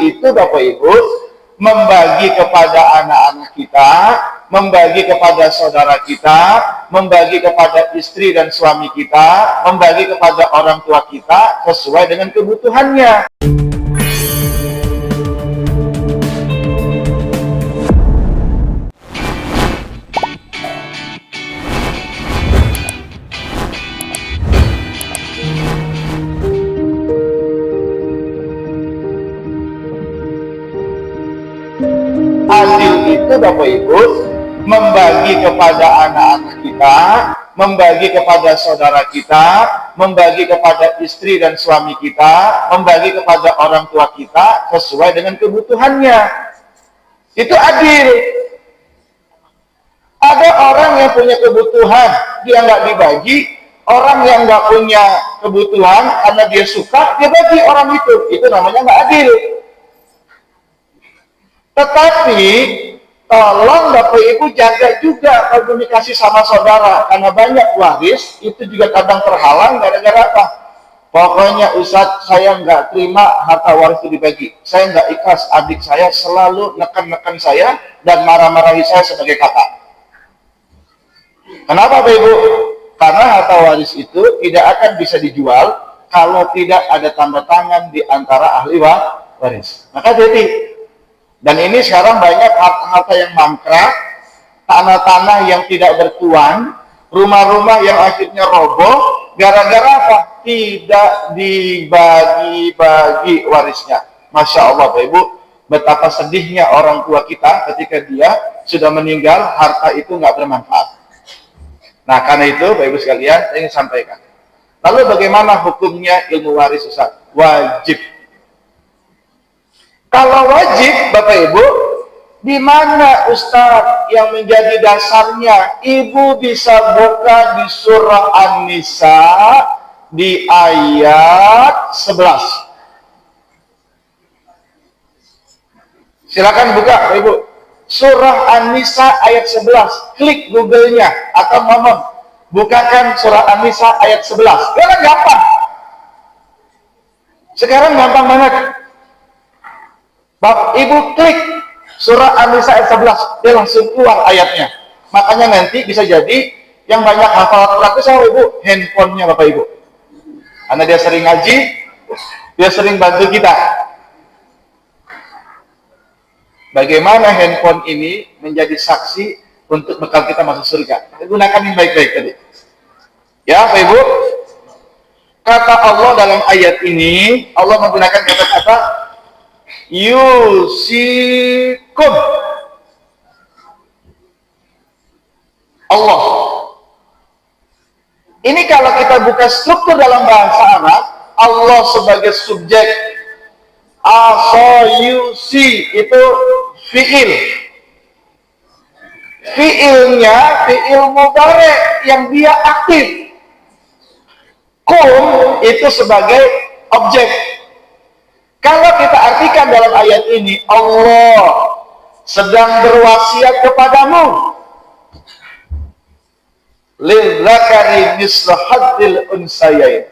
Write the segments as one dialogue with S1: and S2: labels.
S1: itu Bapak Ibu, membagi kepada anak-anak kita, membagi kepada saudara kita, membagi kepada istri dan suami kita, membagi kepada orang tua kita sesuai dengan kebutuhannya. Adil itu Bapak Ibu, membagi kepada anak-anak kita, membagi kepada saudara kita, membagi kepada istri dan suami kita, membagi kepada orang tua kita sesuai dengan kebutuhannya. Itu adil. Ada orang yang punya kebutuhan, dia nggak dibagi. Orang yang nggak punya kebutuhan, karena dia suka, dia bagi orang itu. Itu namanya nggak adil. Tetapi tolong Bapak Ibu jaga juga komunikasi sama saudara, karena banyak waris itu juga kadang terhalang gara-gara apa? Pokoknya Ustadz, saya nggak terima harta waris itu dibagi. Saya nggak ikhlas, adik saya selalu neken-neken saya dan marah-marahi saya sebagai kakak. Kenapa Bapak Ibu? Karena harta waris itu tidak akan bisa dijual kalau tidak ada tanda tangan di antara ahli waris. Maka jadi, dan ini sekarang banyak harta-harta yang mangkrak, tanah-tanah yang tidak bertuan, rumah-rumah yang akhirnya roboh, gara-gara apa? Tidak dibagi-bagi warisnya. Masya Allah Bapak Ibu, betapa sedihnya orang tua kita ketika dia sudah meninggal, harta itu nggak bermanfaat. Nah karena itu Bapak Ibu sekalian, saya ingin sampaikan. Lalu bagaimana hukumnya ilmu waris Ustaz? Wajib. Kalau wajib, Bapak Ibu, di mana Ustaz yang menjadi dasarnya? Ibu bisa buka di surah An-Nisa di ayat 11. Silakan buka, Bapak Ibu. Surah An-Nisa ayat 11. Klik Google-nya atau ngomong, bukakan surah An-Nisa ayat 11. Sekarang gampang. Sekarang gampang banget. Bapak Ibu klik surah An-Nisa ayat 11, dia langsung keluar ayatnya. Makanya nanti bisa jadi yang banyak hafal Al-Quran itu sama Ibu, handphonenya Bapak Ibu. Karena dia sering ngaji, dia sering bantu kita. Bagaimana handphone ini menjadi saksi untuk bekal kita masuk surga. Gunakan yang baik-baik tadi. Ya Bapak Ibu, kata Allah dalam ayat ini, Allah menggunakan kata-kata yusikum. Allah. Ini kalau kita buka struktur dalam bahasa Arab, Allah sebagai subjek, asoyusi itu fi'il. Fi'ilnya fi'il mudhari yang dia aktif. Kum itu sebagai objek. Kalau kita artikan dalam ayat ini, Allah sedang berwasiat kepadamu, lidzakari mislu hadzil unsayain.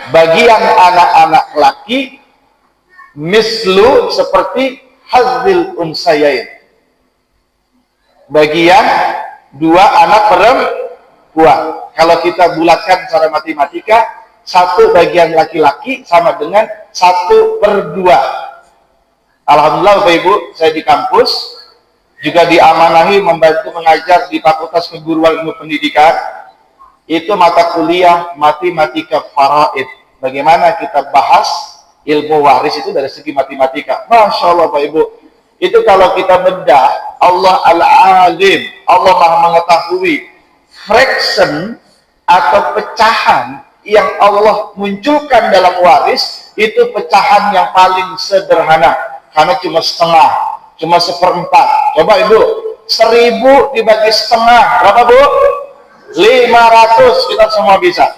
S1: Bagian anak-anak laki mislu seperti hadzil unsayain. Bagian dua anak perempuan. Kalau kita bulatkan secara matematika, satu bagian laki-laki sama dengan 1/2. Alhamdulillah Bapak Ibu, saya di kampus juga diamanahi membantu mengajar di Fakultas Keguruan Ilmu Pendidikan. Itu mata kuliah matematika faraid. Bagaimana kita bahas ilmu waris itu dari segi matematika. Masya Allah Bapak Ibu, itu kalau kita bedah, Allah Al-Alim, Allah Maha Mengetahui, fraction atau pecahan yang Allah munculkan dalam waris itu pecahan yang paling sederhana, karena cuma setengah, cuma 1/4. Coba Ibu, 1000 dibagi setengah berapa Bu? 500. Kita semua bisa.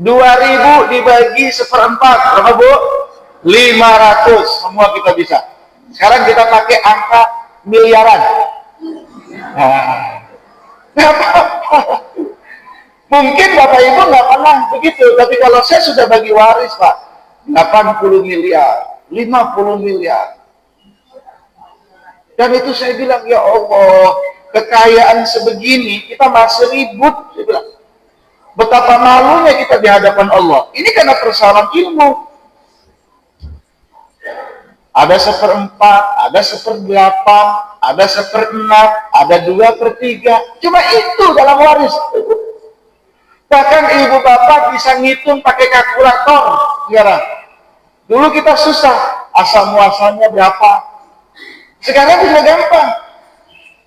S1: 2000 dibagi 1/4 berapa Bu? 500. Semua kita bisa. Sekarang kita pakai angka miliaran. Nah, nggak apa-apa. Mungkin Bapak Ibu nggak pernah begitu, tapi kalau saya sudah bagi waris Pak, 80 miliar. 50 miliar. Dan itu saya bilang, ya Allah, kekayaan sebegini kita masih ribut. Saya bilang, betapa malunya kita di hadapan Allah. Ini karena persoalan ilmu. Ada 1/4, ada 1/8, ada 1/6, ada 2/3. Cuma itu dalam waris. Bahkan ibu bapak bisa ngitung pakai kalkulator sekarang. Dulu kita susah, asal muasalnya berapa. Sekarang bisa gampang.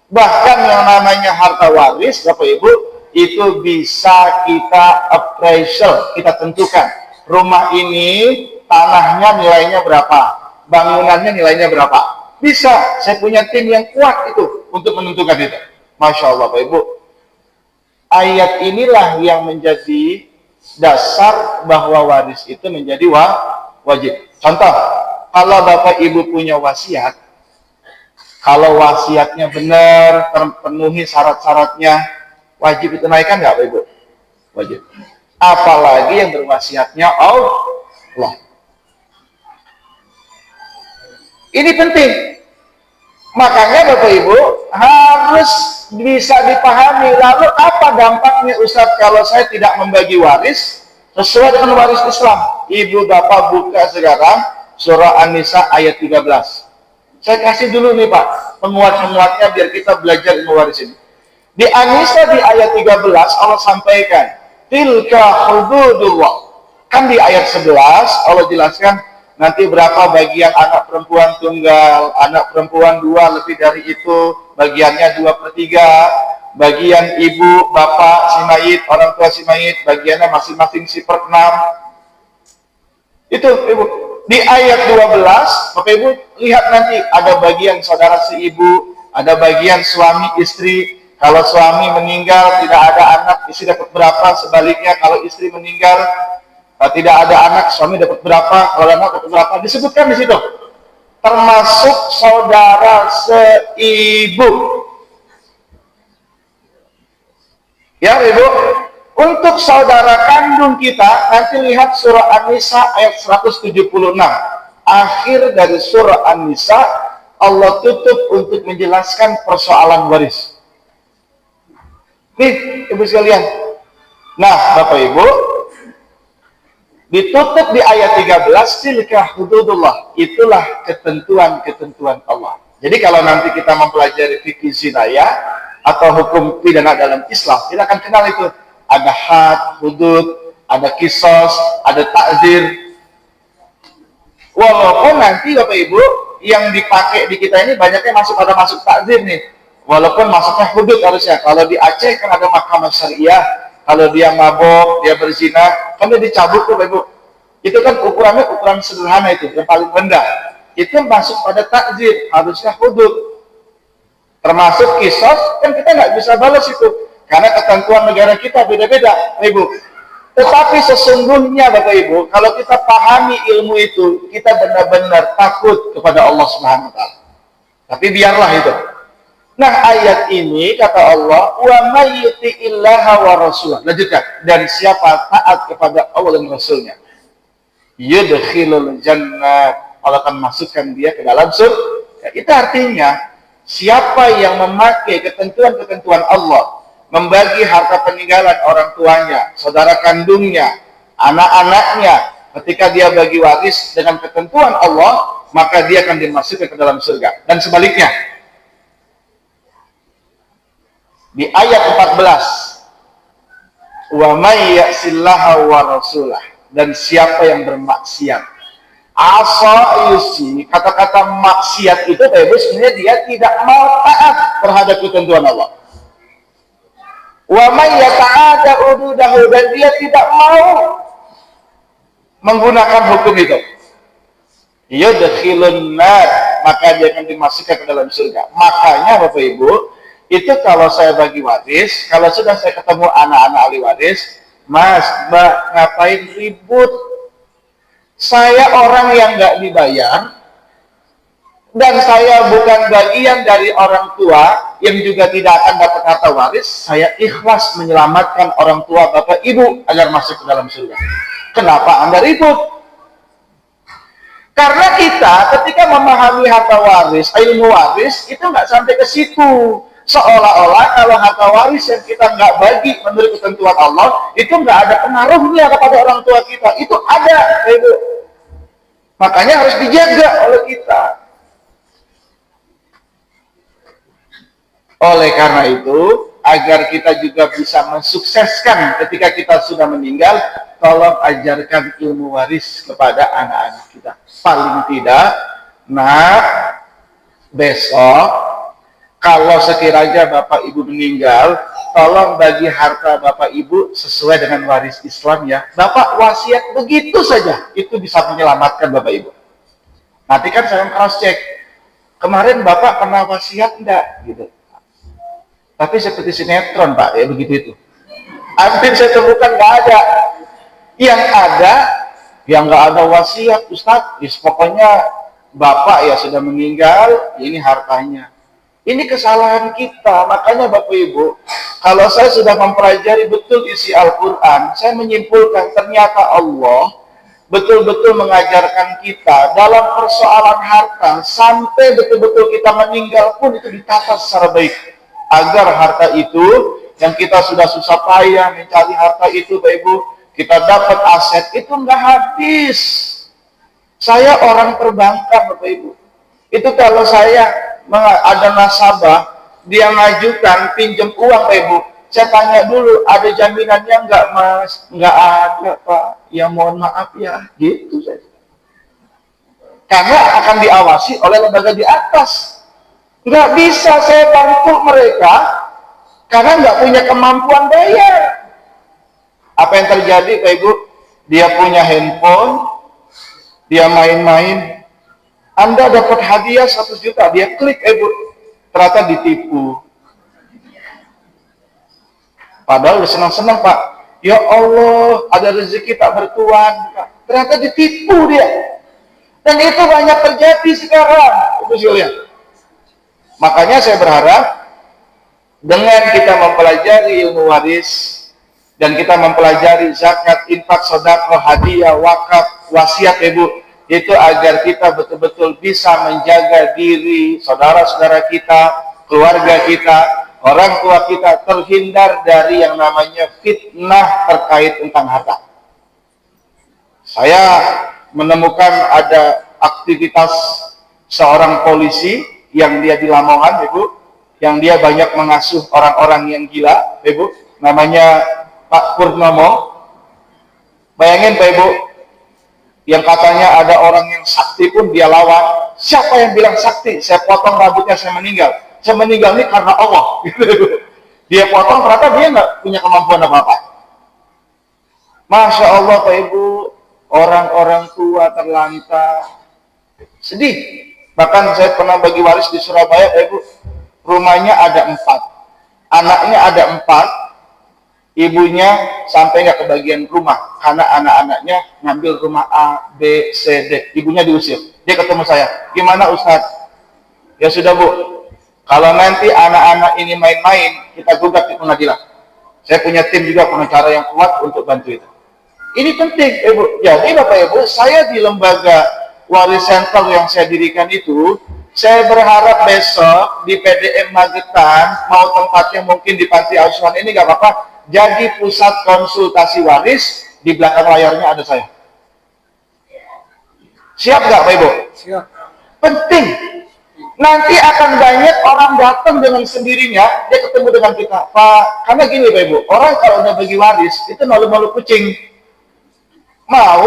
S1: Bahkan yang namanya harta waris, Bapak Ibu, itu bisa kita appraisal, kita tentukan. Rumah ini, tanahnya nilainya berapa, bangunannya nilainya berapa. Bisa, saya punya tim yang kuat itu untuk menentukan itu. Masya Allah, Bapak Ibu. Ayat inilah yang menjadi dasar bahwa waris itu menjadi wajib. Contoh, kalau Bapak Ibu punya wasiat, kalau wasiatnya benar, terpenuhi syarat-syaratnya, wajib ditunaikan nggak, Bapak Ibu? Wajib. Apalagi yang berwasiatnya Allah. Ini penting. Makanya Bapak Ibu harus bisa dipahami. Lalu apa dampaknya Ustadz kalau saya tidak membagi waris sesuai dengan waris Islam? Ibu Bapak buka sekarang surah An-Nisa ayat 13. Saya kasih dulu nih Pak, penguat-penguatnya biar kita belajar ilmu waris ini. Di An-Nisa di ayat 13 Allah sampaikan, tilka hududullah. Kan di ayat 11 Allah jelaskan nanti berapa bagian anak perempuan tunggal, anak perempuan 2 lebih dari itu, bagiannya 2/3, bagian ibu, bapak si mayit, orang tua si mayit, bagiannya masing-masing 1/6. Itu Ibu. Di ayat 12, Bapak Ibu lihat nanti ada bagian saudara si ibu, ada bagian suami istri. Kalau suami meninggal tidak ada anak, istri dapat berapa? Sebaliknya kalau istri meninggal tidak ada anak, suami dapat berapa? Kalau anak dapat berapa? Disebutkan di situ. Termasuk saudara seibu. Ya Ibu. Untuk saudara kandung kita, nanti lihat surah An-Nisa ayat 176. Akhir dari surah An-Nisa, Allah tutup untuk menjelaskan persoalan waris. Nih, Ibu sekalian. Nah, Bapak Ibu, ditutup di ayat 13, tilka hududullah. Itulah ketentuan-ketentuan Allah. Jadi kalau nanti kita mempelajari fikih zinayah atau hukum pidana dalam Islam, kita akan kenal itu. Ada had, hudud, ada kisos, ada takzir. Walaupun nanti Bapak Ibu yang dipakai di kita ini banyaknya masuk takzir nih. Walaupun masuknya hudud harusnya. Kalau di Aceh kan ada mahkamah syariah. Kalau dia mabok, dia berzina, kan dia dicabut tuh Bapak Ibu. Itu kan ukurannya ukuran sederhana itu, yang paling rendah. Itu masuk pada takzir, harusnya hudud. Termasuk kisos, kan kita nggak bisa balas itu. Karena ketentuan negara kita beda-beda, Ibu. Tetapi sesungguhnya, Bapak Ibu, kalau kita pahami ilmu itu, kita benar-benar takut kepada Allah Subhanahu wa Ta'ala. Tapi biarlah itu. Nah, ayat ini kata Allah, "Wa may yuti'illaha wa rasulah." Lanjutkan. Dan siapa taat kepada Allah dan Rasulnya, yudkhilul jannah, Allah akan masukkan dia ke dalam surga. Itu artinya, siapa yang memakai ketentuan-ketentuan Allah, membagi harta peninggalan orang tuanya, saudara kandungnya, anak-anaknya, ketika dia bagi waris dengan ketentuan Allah, maka dia akan dimasukkan ke dalam surga. Dan sebaliknya, di ayat 14, wa may ya'sillaha wa rasulah, dan siapa yang bermaksiat, asa yusi, kata-kata maksiat itu sebenarnya dia tidak mau taat terhadap ketentuan Allah. Wa may yata'adda hududahu, dan dia tidak mau menggunakan hukum itu, yudkhilun nar, maka dia akan dimasukkan ke dalam surga. Makanya Bapak Ibu, itu kalau saya bagi waris, kalau sudah saya ketemu anak-anak ahli waris, Mas, Mbak, ngapain ribut? Saya orang yang nggak dibayar, dan saya bukan bagian dari orang tua yang juga tidak akan dapat harta waris. Saya ikhlas menyelamatkan orang tua Bapak Ibu agar masuk ke dalam surga. Kenapa Anda ribut? Karena kita ketika memahami harta waris, ilmu waris, itu nggak sampai ke situ. Seolah-olah kalau harta waris yang kita nggak bagi menurut ketentuan Allah, itu nggak ada pengaruhnya kepada orang tua kita. Itu ada, Ibu. Makanya harus dijaga oleh kita. Oleh karena itu, agar kita juga bisa mensukseskan ketika kita sudah meninggal, tolong ajarkan ilmu waris kepada anak-anak kita. Paling tidak, besok kalau sekiranya Bapak Ibu meninggal, tolong bagi harta Bapak Ibu sesuai dengan waris Islam ya. Bapak wasiat begitu saja, itu bisa menyelamatkan Bapak Ibu. Nanti kan saya cross check, kemarin Bapak pernah wasiat enggak? Gitu. Tapi seperti sinetron Pak, ya begitu itu. Hampir saya temukan nggak ada. Yang ada, yang nggak ada wasiat Ustadz, pokoknya Bapak ya sudah meninggal, ini hartanya. Ini kesalahan kita. Makanya Bapak Ibu, kalau saya sudah mempelajari betul isi Al-Quran, saya menyimpulkan ternyata Allah betul-betul mengajarkan kita dalam persoalan harta, sampai betul-betul kita meninggal pun itu ditata secara baik, agar harta itu yang kita sudah susah payah mencari harta itu Bapak Ibu, kita dapat aset itu nggak habis. Saya orang perbankan Bapak Ibu, itu kalau saya ada nasabah, dia ngajukan pinjam uang Bapak Ibu, saya tanya dulu, ada jaminannya nggak Mas? Nggak ada Pak, ya mohon maaf ya, gitu saja. Karena akan diawasi oleh lembaga di atas. Nggak bisa saya bantu mereka karena nggak punya kemampuan bayar. Apa yang terjadi Pak Ibu? Dia punya handphone, dia main-main, Anda dapat hadiah 100 juta, dia klik Ibu, ternyata ditipu. Padahal udah senang-senang Pak, ya Allah ada rezeki tak bertuan, Pak. Ternyata ditipu dia. Dan itu banyak terjadi sekarang, Ibu sekalian. Makanya saya berharap dengan kita mempelajari ilmu waris dan kita mempelajari zakat, infak, sedekah, hadiah, wakaf, wasiat Ibu, itu agar kita betul-betul bisa menjaga diri, saudara-saudara kita, keluarga kita, orang tua kita terhindar dari yang namanya fitnah terkait tentang harta. Saya menemukan ada aktivitas seorang polisi yang dia di Lamongan, Ibu, yang dia banyak mengasuh orang-orang yang gila, Ibu, namanya Pak Purnomo. Bayangin Pak Ibu, yang katanya ada orang yang sakti pun dia lawan. Siapa yang bilang sakti? Saya potong rambutnya, saya meninggal. Saya meninggal ini karena Allah. Dia potong, ternyata dia nggak punya kemampuan apa-apa. Masya Allah Pak Ibu, orang-orang tua terlantar, sedih. Bahkan saya pernah bagi waris di Surabaya Pak Ibu, rumahnya ada 4, anaknya ada 4, ibunya sampai nggak kebagian rumah karena anak-anaknya ngambil rumah A, B, C, D. Ibunya diusir. Dia ketemu saya, gimana Ustadz? Ya sudah Bu, kalau nanti anak-anak ini main-main, kita gugat di pengadilan. Saya punya tim juga pengacara yang kuat untuk bantu itu. Ini penting Ibu. Jadi Bapak Ibu, saya di lembaga Waris Center yang saya dirikan itu, saya berharap besok di PDM Magetan, mau tempatnya mungkin di Panti Asuhan ini nggak apa-apa, jadi pusat konsultasi waris, di belakang layarnya ada saya. Siap nggak Pak Ibu? Siap. Penting. Nanti akan banyak orang datang dengan sendirinya, dia ketemu dengan kita. Pak, karena gini Pak Ibu, orang kalau udah bagi waris, itu malu-malu kucing. Mau,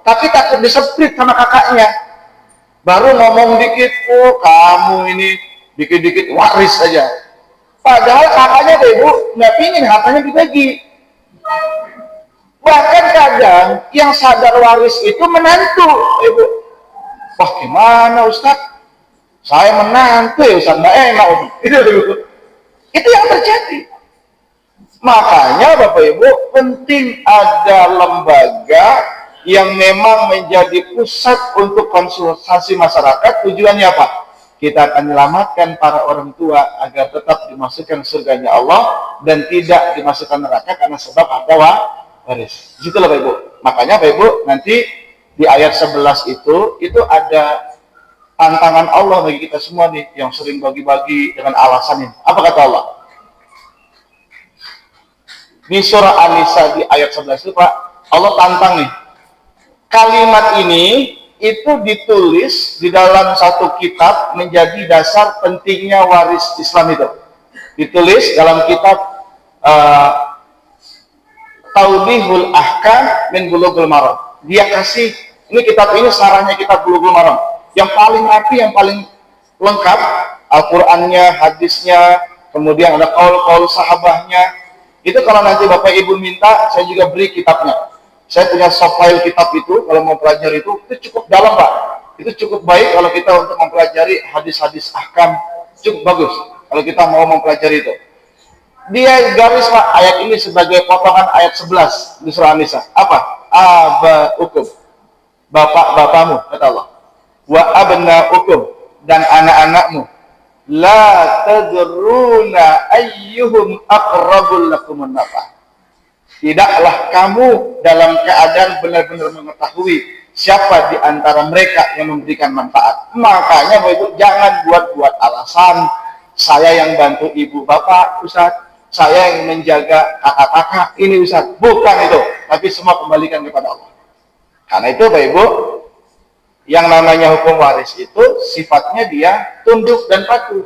S1: tapi takut diseprit sama kakaknya. Baru ngomong dikit, oh kamu ini dikit-dikit waris saja. Padahal kakaknya Pak Ibu nggak pingin hartanya dibagi. Bahkan kadang yang sadar waris itu menantu Ibu. Wah gimana Ustadz? Saya menantu ya Ustadz, nggak enak. Itu yang terjadi. Makanya Bapak Ibu penting ada lembaga yang memang menjadi pusat untuk konsultasi masyarakat. Tujuannya apa? Kita akan menyelamatkan para orang tua agar tetap dimasukkan surganya Allah dan tidak dimasukkan neraka karena sebab harta waris. Disitulah Bapak Ibu. Makanya Bapak Ibu nanti di ayat 11 itu ada tantangan Allah bagi kita semua nih yang sering bagi-bagi dengan alasan ini. Apa kata Allah? Di surah An-Nisa di ayat 11 itu Pak, Allah tantang nih. Kalimat ini itu ditulis di dalam satu kitab menjadi dasar pentingnya waris Islam itu. Ditulis dalam kitab Taudihul Ahkam min Bulughul Maram. Dia kasih, ini kitab ini sarahnya kitab Bulughul Maram. Yang paling rapi, yang paling lengkap, Al-Qur'annya, hadisnya, kemudian ada qaul-qaul sahabahnya. Itu kalau nanti Bapak Ibu minta, saya juga beri kitabnya. Saya punya soft file kitab itu, kalau mau pelajari itu cukup dalam Pak. Itu cukup baik kalau kita untuk mempelajari hadis-hadis ahkam, cukup bagus kalau kita mau mempelajari itu. Dia garis Pak ayat ini sebagai potongan ayat 11 di surah An-Nisa. Apa? Aba'ukum, bapak-bapakmu, kata Allah. Wa abna'ukum, dan anak-anakmu. La tadruna ayyuhum aqrabul lakumun nafa. Tidaklah kamu dalam keadaan benar-benar mengetahui siapa di antara mereka yang memberikan manfaat. Makanya Bapak jangan buat-buat alasan. Saya yang bantu ibu bapak, Ustaz. Saya yang menjaga kakak-kakak, ini Ustaz. Bukan itu. Tapi semua kembalikan kepada Allah. Karena itu Bapak Ibu, yang namanya hukum waris itu sifatnya dia tunduk dan patuh.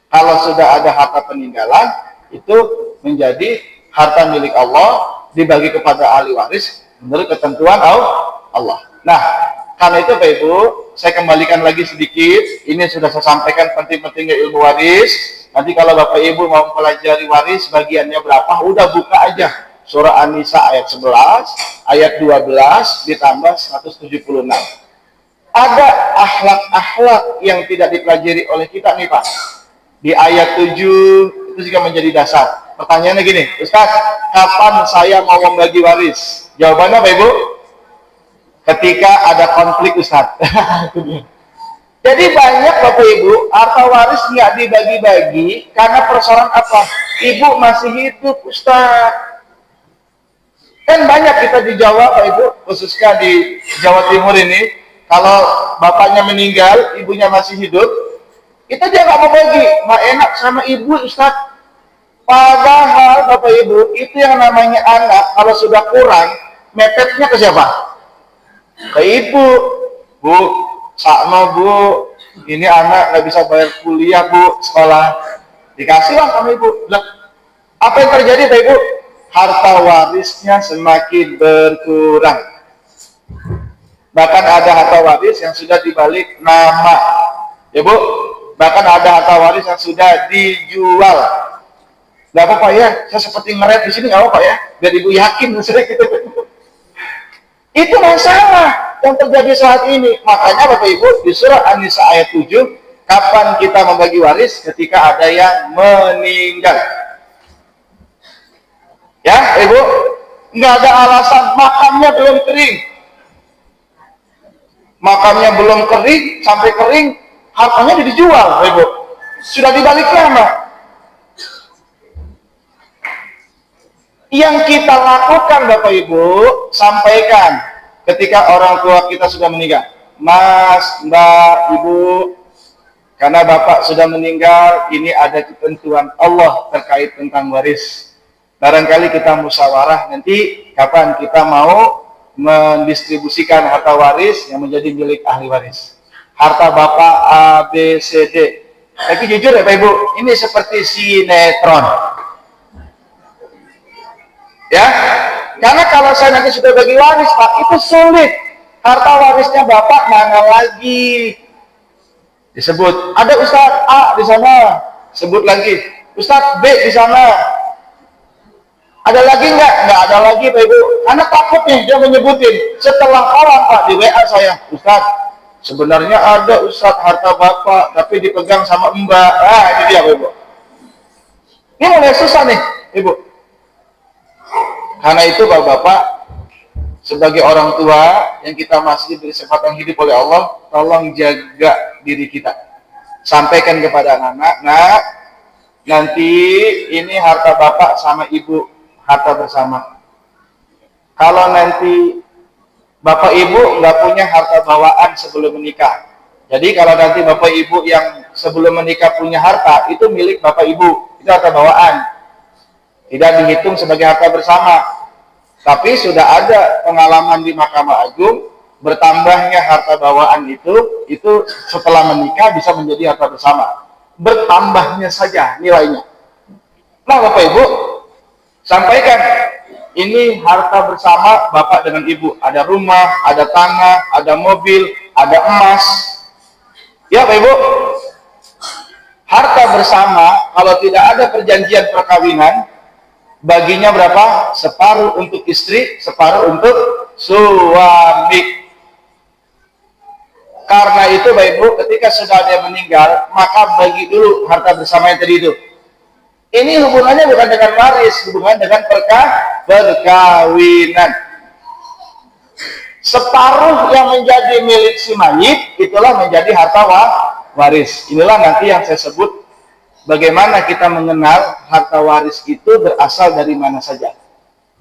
S1: Kalau sudah ada harta peninggalan, itu menjadi harta milik Allah, dibagi kepada ahli waris menurut ketentuan Allah. Nah, karena itu Bapak Ibu, saya kembalikan lagi sedikit. Ini sudah saya sampaikan penting-pentingnya ilmu waris. Nanti kalau Bapak Ibu mau mempelajari waris bagiannya berapa, udah buka aja surah An-Nisa ayat 11, ayat 12 ditambah 176. Ada akhlak-akhlak yang tidak dipelajari oleh kita nih Pak. Di ayat 7 itu juga menjadi dasar. Pertanyaannya gini, Ustaz, kapan saya mau membagi waris? Jawabannya Pak Ibu, ketika ada konflik Ustaz. Jadi banyak Bapak Ibu, harta waris nggak dibagi-bagi karena persoalan apa? Ibu masih hidup Ustaz. Kan banyak kita di Jawa Pak Ibu, khususnya di Jawa Timur ini, kalau bapaknya meninggal, ibunya masih hidup, kita dia nggak mau bagi, nggak enak sama ibu Ustaz. Padahal Bapak Ibu, itu yang namanya anak, kalau sudah kurang, mepetnya ke siapa? Ke ibu. Bu, sakno Bu, ini anak nggak bisa bayar kuliah Bu, sekolah. Dikasihlah sama ibu. Apa yang terjadi Bapak Ibu? Harta warisnya semakin berkurang. Bahkan ada harta waris yang sudah dibalik nama, ya Bu. Bahkan ada harta waris yang sudah dijual. Gak apa-apa ya, saya seperti ngerep di sini gak apa-apa ya, biar Ibu yakin gitu. Itu masalah yang terjadi saat ini. Makanya Bapak Ibu di surah An-Nisa ayat 7, kapan kita membagi waris? Ketika ada yang meninggal. Ya Ibu, nggak ada alasan makamnya belum kering. Makamnya belum kering, sampai kering, hartanya dijual, Ibu. Sudah dibalik nama. Yang kita lakukan, Bapak Ibu, sampaikan ketika orang tua kita sudah meninggal. Mas, Mbak, Ibu, karena Bapak sudah meninggal, ini ada ketentuan Allah terkait tentang waris. Barangkali kita musyawarah nanti kapan kita mau mendistribusikan harta waris yang menjadi milik ahli waris. Harta Bapak A, B, C, D. Tapi jujur ya Pak Ibu, ini seperti sinetron. Ya, karena kalau saya nanti sudah bagi waris Pak, itu sulit. Harta warisnya Bapak mana lagi? Disebut, ada Ustadz A di sana, sebut lagi. Ustadz B di sana. Ada lagi nggak? Nggak ada lagi Pak Ibu. Anak takut nih dia menyebutin. Setelah orang Pak di WA saya, Ustadz, sebenarnya ada Ustadz harta Bapak, tapi dipegang sama Mbak. Ah, ini dia Pak Ibu. Ini mulai susah nih Ibu. Karena itu Bapak-Bapak, sebagai orang tua yang kita masih diberi kesempatan hidup oleh Allah, tolong jaga diri kita. Sampaikan kepada anak-anak, nah, nanti ini harta Bapak sama Ibu, harta bersama. Kalau nanti Bapak Ibu nggak punya harta bawaan sebelum menikah. Jadi kalau nanti Bapak Ibu yang sebelum menikah punya harta, itu milik Bapak Ibu, itu harta bawaan. Tidak dihitung sebagai harta bersama. Tapi sudah ada pengalaman di Mahkamah Agung, bertambahnya harta bawaan itu setelah menikah bisa menjadi harta bersama. Bertambahnya saja nilainya. Nah Bapak Ibu, sampaikan, ini harta bersama Bapak dengan Ibu. Ada rumah, ada tanah, ada mobil, ada emas. Ya Pak Ibu, harta bersama kalau tidak ada perjanjian perkawinan, baginya berapa? Separuh untuk istri, separuh untuk suami. Karena itu Pak Ibu, ketika sudah ada meninggal, maka bagi dulu harta bersama yang tadi itu. Ini hubungannya bukan dengan waris, hubungan dengan perkawinan. Separuh yang menjadi milik si mayit, itulah menjadi harta waris. Inilah nanti yang saya sebut bagaimana kita mengenal harta waris itu berasal dari mana saja.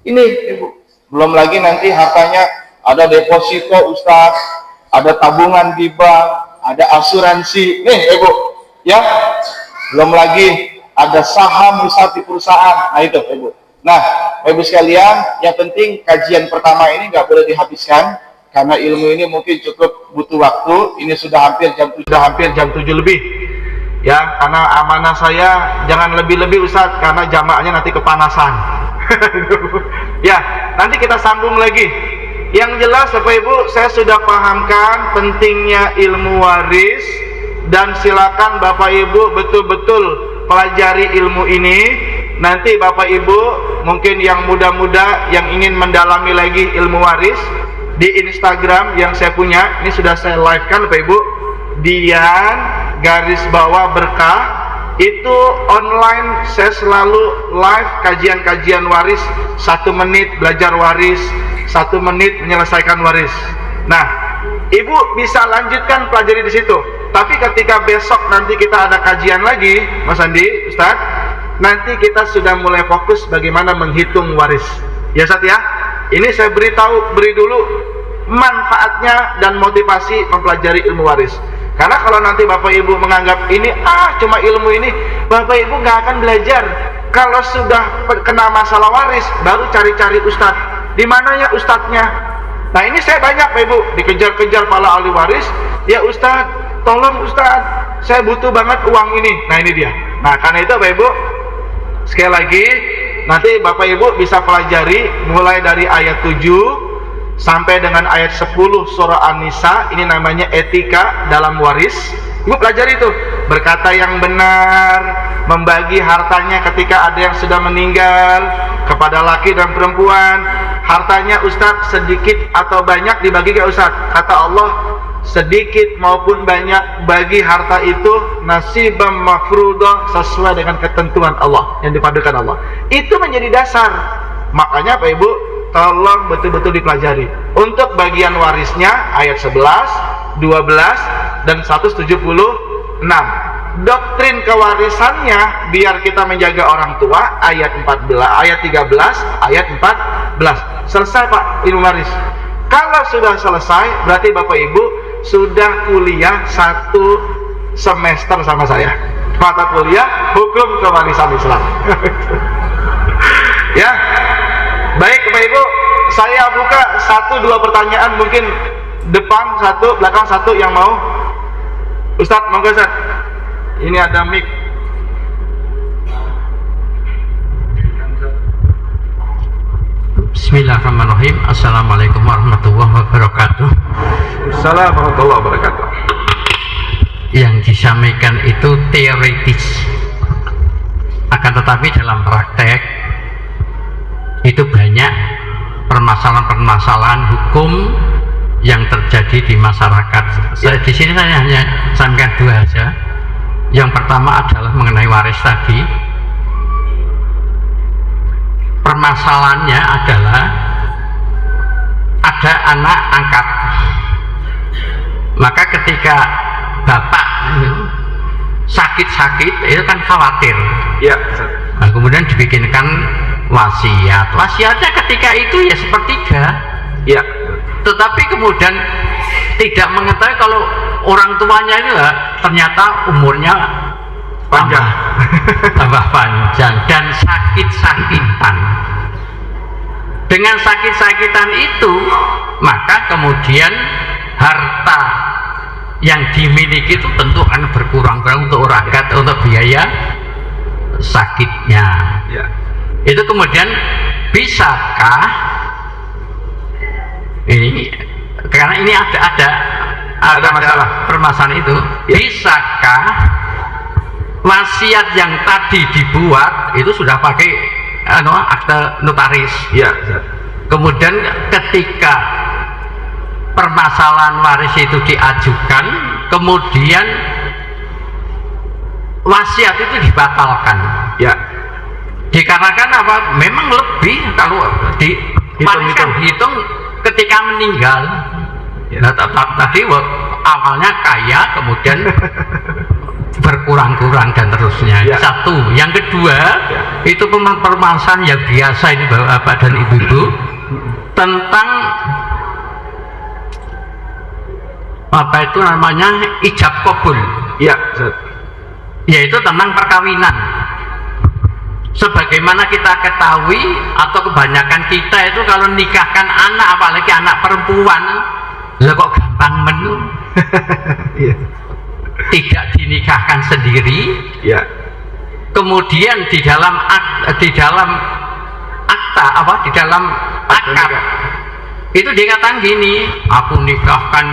S1: Ini Ibu, belum lagi nanti hartanya ada deposito Ustaz, ada tabungan di bank, ada asuransi. Nih Ibu, ya, belum lagi ada saham Ustaz di perusahaan. Nah itu Ibu. Nah Ibu sekalian, yang penting kajian pertama ini nggak boleh dihabiskan, karena ilmu ini mungkin cukup butuh waktu. Ini sudah hampir jam 7 lebih ya, karena amanah saya jangan lebih-lebih Ustaz, karena jamaahnya nanti kepanasan. Ya, nanti kita sambung lagi. Yang jelas Bapak Ibu, saya sudah pahamkan pentingnya ilmu waris, dan silakan Bapak Ibu betul-betul pelajari ilmu ini. Nanti Bapak Ibu mungkin yang muda-muda yang ingin mendalami lagi ilmu waris, di Instagram yang saya punya, ini sudah saya live kan Bapak Ibu, Dian_berkah, itu online saya selalu live kajian-kajian waris, 1 menit belajar waris, 1 menit menyelesaikan waris. Nah Ibu bisa lanjutkan pelajari di situ. Tapi ketika besok nanti kita ada kajian lagi, Mas Andi, Ustaz, nanti kita sudah mulai fokus bagaimana menghitung waris. Ya Ustaz ya, ini saya beri dulu manfaatnya dan motivasi mempelajari ilmu waris. Karena kalau nanti Bapak Ibu menganggap ini cuma ilmu ini, Bapak Ibu nggak akan belajar. Kalau sudah kena masalah waris, baru cari-cari Ustaz. Di mananya Ustadznya? Nah ini saya banyak Pak Ibu, dikejar-kejar para ahli waris. Ya Ustaz, tolong Ustaz, saya butuh banget uang ini. Nah ini dia. Nah karena itu Bapak Ibu, sekali lagi nanti Bapak Ibu bisa pelajari mulai dari ayat 7 sampai dengan ayat 10 surah An-Nisa. Ini namanya etika dalam waris. Ibu pelajari itu, berkata yang benar, membagi hartanya ketika ada yang sudah meninggal kepada laki dan perempuan. Hartanya Ustadz sedikit atau banyak dibagi ke Ustadz. Kata Allah, sedikit maupun banyak bagi harta itu nasibam mafruḍah, sesuai dengan ketentuan Allah yang dipadukan Allah. Itu menjadi dasar. Makanya Pak Ibu, tolong betul-betul dipelajari. Untuk bagian warisnya ayat 11, 12 dan 176. Doktrin kewarisannya biar kita menjaga orang tua ayat 14, ayat 13, ayat 14. Selesai Pak ilmu waris. Kalau sudah selesai, berarti Bapak Ibu sudah kuliah 1 semester sama saya. Mata kuliah hukum kewarisan Islam. Ya. Baik Bapak Ibu, saya buka 1-2 pertanyaan, mungkin depan 1, belakang 1 yang mau. Ustadz, monggo Ustadz. Ini ada mic.
S2: Bismillahirrahmanirrahim. Assalamualaikum warahmatullahi wabarakatuh.
S1: Assalamualaikum warahmatullahi wabarakatuh.
S2: Yang disampaikan itu teoritis, akan tetapi dalam praktek itu banyak permasalahan-permasalahan hukum yang terjadi di masyarakat. Di sini saya hanya sampaikan 2 saja. Yang pertama adalah mengenai waris tadi. Permasalahannya adalah ada anak angkat, maka ketika bapak sakit-sakit itu kan khawatir
S1: Ya.
S2: nah, kemudian dibikinkan wasiatnya ketika itu ya sepertiga
S1: Ya.
S2: tetapi kemudian tidak mengetahui kalau orang tuanya itu ternyata umurnya
S3: panjang,
S2: tambah panjang dan sakit-sakitan. Dengan sakit-sakitan itu, maka kemudian harta yang dimiliki itu tentu akan berkurang-kurang untuk ragat, untuk biaya sakitnya.
S3: Ya.
S2: Itu kemudian bisakah ini, karena ini ada
S3: masalah
S2: permasalahan itu,
S3: ya.
S2: Bisakah wasiat yang tadi dibuat itu sudah pakai akte notaris?
S3: Ya.
S2: Kemudian ketika permasalahan waris itu diajukan, kemudian wasiat itu dibatalkan.
S3: Ya.
S2: Dikarenakan apa? Memang lebih kalau dihitung ketika meninggal.
S3: Ya.
S2: Nah, tadi awalnya kaya, kemudian berkurang-kurang dan terusnya.
S3: Ya.
S2: Satu, yang kedua
S3: ya.
S2: Itu permasalahan yang biasa ini bapak dan ibu-ibu tentang apa itu namanya ijab kabul.
S3: Ya.
S2: Yaitu tentang perkawinan. Sebagaimana kita ketahui atau kebanyakan kita itu kalau nikahkan anak, apalagi anak perempuan, lah kok gampang menu.
S3: Ya.
S2: Tidak dinikahkan sendiri.
S3: Ya.
S2: Kemudian di dalam akta apa di dalam akad itu dikatakan gini, aku nikahkan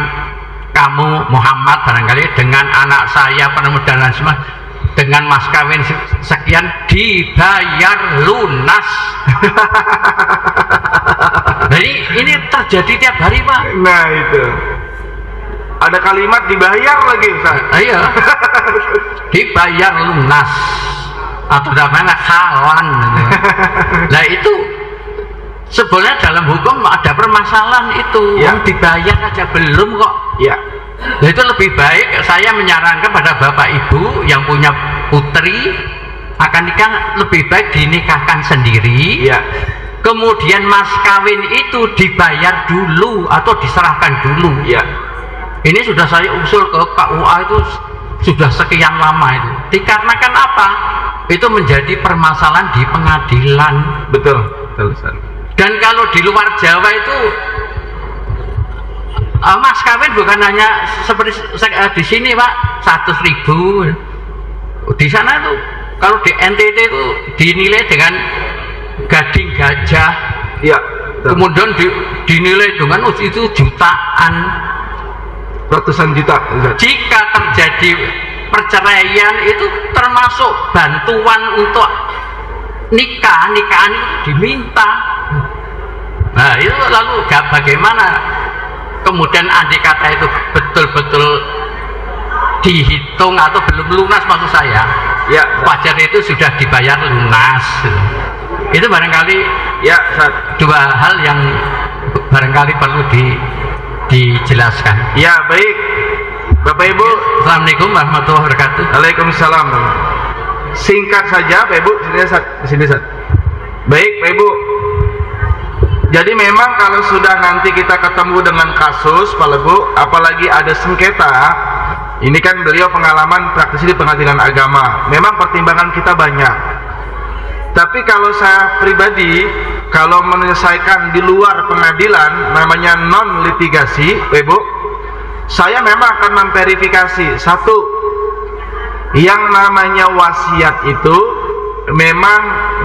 S2: kamu Muhammad barangkali dengan anak saya dan lain sebagainya dengan mas kawin sekian dibayar lunas. Jadi ini terjadi tiap hari Pak.
S3: Nah itu ada kalimat dibayar lagi Ustaz.
S2: Iya. Dibayar lunas atau namanya halan. Nah itu sebenarnya dalam hukum ada permasalahan itu.
S3: Ya.
S2: Yang dibayar saja belum kok.
S3: Ya.
S2: Nah, itu lebih baik saya menyarankan pada bapak ibu yang punya putri akan nikah, lebih baik dinikahkan sendiri.
S3: Ya.
S2: Kemudian mas kawin itu dibayar dulu atau diserahkan dulu.
S3: Ya.
S2: Ini sudah saya usul ke KUA itu sudah sekian lama itu. Dikarenakan apa? Itu menjadi permasalahan di pengadilan.
S3: Betul, betul.
S2: Dan kalau di luar Jawa itu mas kawin bukan hanya seperti di sini Pak 100.000. Di sana tuh kalau di NTT itu dinilai dengan gading gajah.
S3: Ya.
S2: Kemudian dinilai dengan itu jutaan,
S3: ratusan juta.
S2: Jika terjadi perceraian itu termasuk bantuan untuk nikahan itu diminta. Nah itu lalu bagaimana kemudian andai kata itu betul-betul dihitung atau belum lunas maksud saya
S3: ya,
S2: wajar itu sudah dibayar lunas. Itu barangkali
S3: ya
S2: dua hal yang barangkali perlu dijelaskan.
S3: Ya baik Bapak Ibu.
S2: Assalamualaikum warahmatullahi wabarakatuh.
S3: Waalaikumsalam. Singkat saja Pak Ibu, sini Sat. Baik Pak Ibu. Jadi memang kalau sudah nanti kita ketemu dengan kasus Pak Ibu, apalagi ada sengketa, ini kan beliau pengalaman praktisi di pengadilan agama. Memang pertimbangan kita banyak. Tapi kalau saya pribadi, kalau menyelesaikan di luar pengadilan, namanya non litigasi, Ibu, saya memang akan memverifikasi satu, yang namanya wasiat itu memang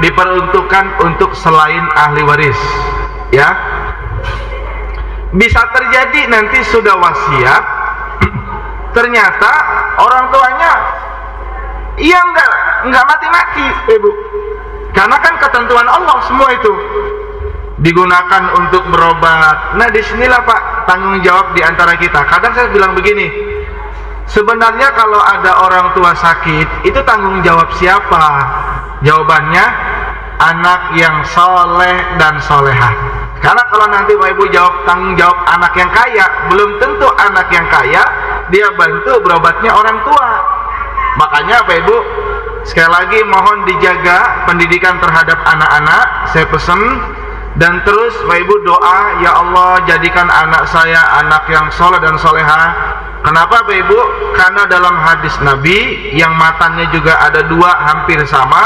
S3: diperuntukkan untuk selain ahli waris, ya. Bisa terjadi nanti sudah wasiat, ternyata orang tuanya iya nggak mati-mati, Ibu. Karena kan ketentuan Allah semua itu digunakan untuk berobat. Nah disinilah Pak tanggung jawab diantara kita. Kadang saya bilang begini, sebenarnya kalau ada orang tua sakit itu tanggung jawab siapa? Jawabannya anak yang soleh dan solehah. Karena kalau nanti Pak Ibu jawab tanggung jawab anak yang kaya, belum tentu anak yang kaya dia bantu berobatnya orang tua. Makanya Pak Ibu sekali lagi mohon dijaga pendidikan terhadap anak-anak. Saya pesan Dan terus Bapak Ibu doa, ya Allah jadikan anak saya anak yang soleh dan soleha. Kenapa Bapak Ibu? Karena dalam hadis Nabi yang matanya juga ada dua hampir sama,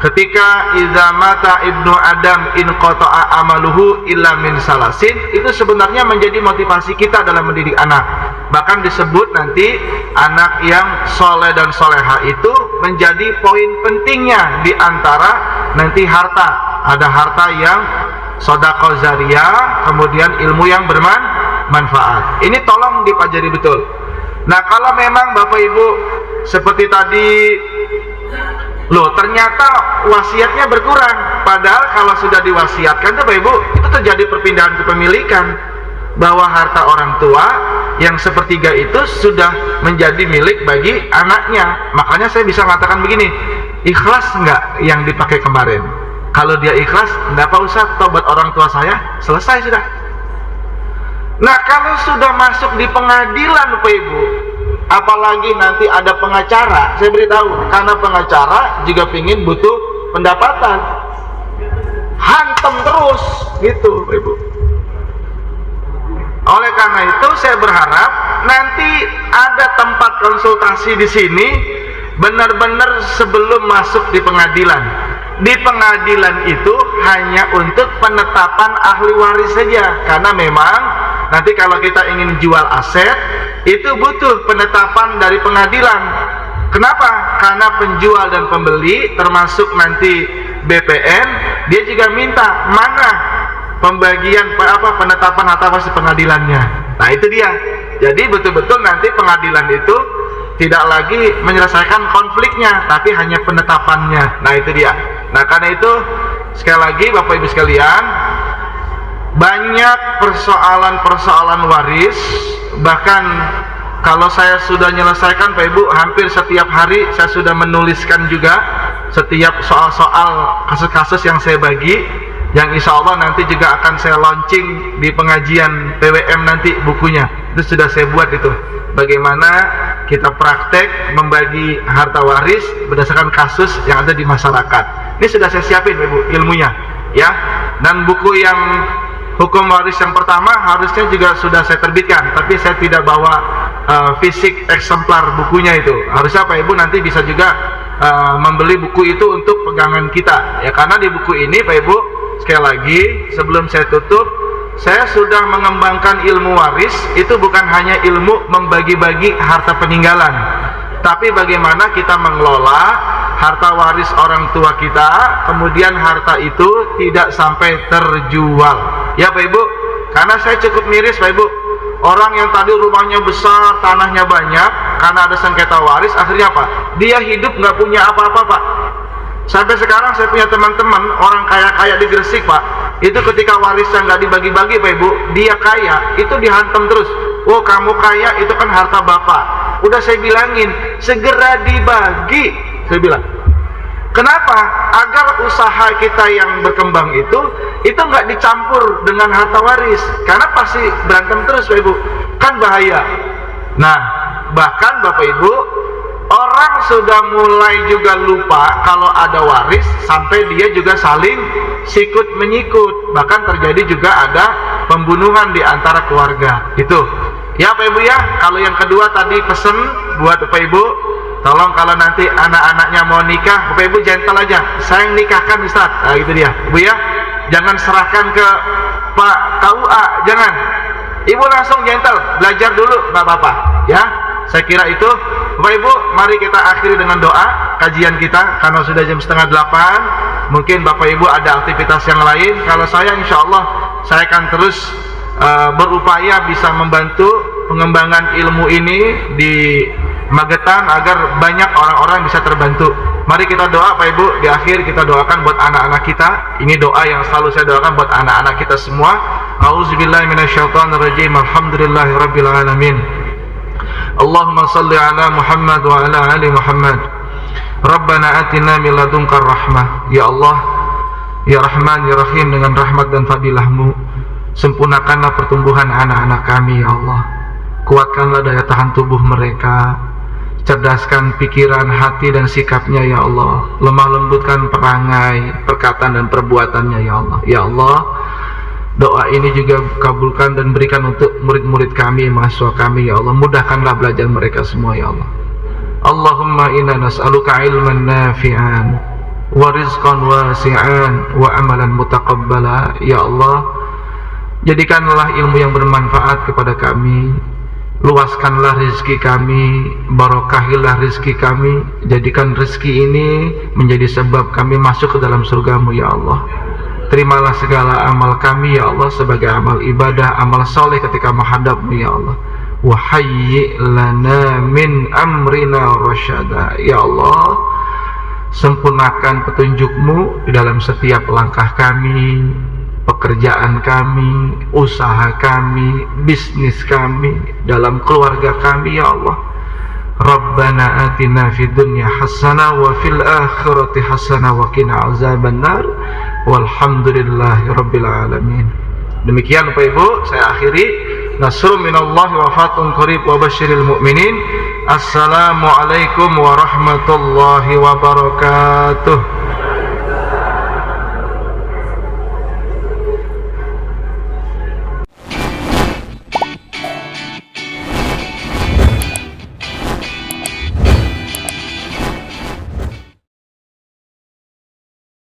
S3: ketika idza mata ibnu adam in qata'a amaluhu illa min salasin, itu sebenarnya menjadi motivasi kita dalam mendidik anak. Bahkan disebut nanti anak yang soleh dan soleha itu menjadi poin pentingnya di antara nanti harta. Ada harta yang sedekah jariyah, kemudian ilmu yang bermanfaat. Ini tolong dipelajari betul. Nah, kalau memang Bapak Ibu seperti tadi, loh ternyata wasiatnya berkurang, padahal kalau sudah diwasiatkan tuh Bapak Ibu, itu terjadi perpindahan kepemilikan, bahwa harta orang tua yang sepertiga itu sudah menjadi milik bagi anaknya. Makanya saya bisa mengatakan begini, ikhlas nggak yang dipakai kemarin? Kalau dia ikhlas, enggak Pak Ustadz, tobat orang tua saya, selesai sudah. Nah, kalau sudah masuk di pengadilan Bapak Ibu, apalagi nanti ada pengacara, saya beritahu, karena pengacara juga pingin butuh pendapatan, hantem terus gitu Bapak Ibu. Oleh karena itu saya berharap nanti ada tempat konsultasi di sini benar-benar sebelum masuk di pengadilan. Di pengadilan itu hanya untuk penetapan ahli waris saja, karena memang nanti kalau kita ingin jual aset itu butuh penetapan dari pengadilan. Kenapa? Karena penjual dan pembeli termasuk nanti BPN, dia juga minta mana pembagian penetapan harta waris pengadilannya. Nah itu dia. Jadi betul-betul nanti pengadilan itu tidak lagi menyelesaikan konfliknya, tapi hanya penetapannya. Nah itu dia. Nah karena itu sekali lagi Bapak Ibu sekalian, banyak persoalan-persoalan waris. Bahkan kalau saya sudah menyelesaikan Pak Ibu, hampir setiap hari saya sudah menuliskan juga setiap soal-soal kasus-kasus yang saya bagi, yang insya Allah nanti juga akan saya launching di pengajian PWM nanti bukunya. Itu sudah saya buat itu, bagaimana kita praktek membagi harta waris berdasarkan kasus yang ada di masyarakat. Ini sudah saya siapin Ibu ilmunya ya. Dan buku yang hukum waris yang pertama harusnya juga sudah saya terbitkan, tapi saya tidak bawa fisik eksemplar bukunya itu. Harusnya Pak Ibu nanti bisa juga membeli buku itu untuk pegangan kita ya, karena di buku ini Pak Ibu sekali lagi sebelum saya tutup, saya sudah mengembangkan ilmu waris itu bukan hanya ilmu membagi-bagi harta peninggalan, tapi bagaimana kita mengelola harta waris orang tua kita, kemudian harta itu tidak sampai terjual ya Pak Ibu. Karena saya cukup miris Pak Ibu, orang yang tadi rumahnya besar, tanahnya banyak, karena ada sengketa waris, akhirnya apa? Dia hidup nggak punya apa-apa Pak. Sampai sekarang saya punya teman-teman orang kaya-kaya di Gresik Pak, itu ketika warisnya nggak dibagi-bagi Pak Ibu, dia kaya, itu dihantam terus. Oh kamu kaya, itu kan harta bapak. Udah saya bilangin, segera dibagi, saya bilang. Kenapa? Agar usaha kita yang berkembang itu nggak dicampur dengan harta waris, karena pasti berantem terus Pak Ibu, kan bahaya. Nah bahkan Bapak Ibu, orang sudah mulai juga lupa kalau ada waris, sampai dia juga saling sikut menyikut, bahkan terjadi juga ada pembunuhan di antara keluarga itu ya Pak Ibu ya. Kalau yang kedua tadi pesen buat Bapak Ibu, tolong kalau nanti anak-anaknya mau nikah, Bapak Ibu gentle aja, saya yang nikahkan Ustaz. Nah gitu dia Ibu ya, jangan serahkan ke Pak KUA, jangan. Ibu langsung gentle, belajar dulu nggak apa-apa ya. Saya kira itu Bapak Ibu, mari kita akhiri dengan doa kajian kita, karena sudah jam 7:30. Mungkin Bapak Ibu ada aktivitas yang lain. Kalau saya insya Allah saya akan terus berupaya bisa membantu pengembangan ilmu ini di Magetan agar banyak orang-orang bisa terbantu. Mari kita doa Pak Ibu, di akhir kita doakan buat anak-anak kita. Ini doa yang selalu saya doakan buat anak-anak kita semua. A'udzubillahi minasyaitonirrajim. Alhamdulillahirabbil alamin. Allahumma salli ala Muhammad wa ala ali Muhammad. Rabbana atina min ladunka rahmah. Ya Allah, ya Rahman, ya Rahim, dengan rahmat dan fadilah-Mu, sempurnakanlah pertumbuhan anak-anak kami ya Allah. Kuatkanlah daya tahan tubuh mereka, cerdaskan pikiran, hati dan sikapnya ya Allah, lemah lembutkan perangai, perkataan dan perbuatannya ya Allah. Ya Allah, doa ini juga kabulkan dan berikan untuk murid-murid kami, mahasiswa kami ya Allah, mudahkanlah belajar mereka semua ya Allah. Allahumma inna nas'aluka ilman nafi'an wa rizqan wasi'an wa amalan mutaqabbala. Ya Allah, jadikanlah ilmu yang bermanfaat kepada kami, luaskanlah rezeki kami, barokahilah rezeki kami, jadikan rezeki ini menjadi sebab kami masuk ke dalam surgamu ya Allah. Terimalah segala amal kami ya Allah sebagai amal ibadah, amal soleh ketika menghadapmu ya Allah. Wa hayyi lana min amrina rasyada. Ya Allah, sempurnakan petunjukmu di dalam setiap langkah kami, pekerjaan kami, usaha kami, bisnis kami, dalam keluarga kami ya Allah. Rabbana atina fid dunya hasanah wa fil akhirati hasanah wa qina azabannar walhamdulillahi rabbil alamin. Demikian Bapak Ibu, saya akhiri. Nasrun minallahi wa fatun qarib wa basyiril mu'minin. Assalamualaikum warahmatullahi wabarakatuh.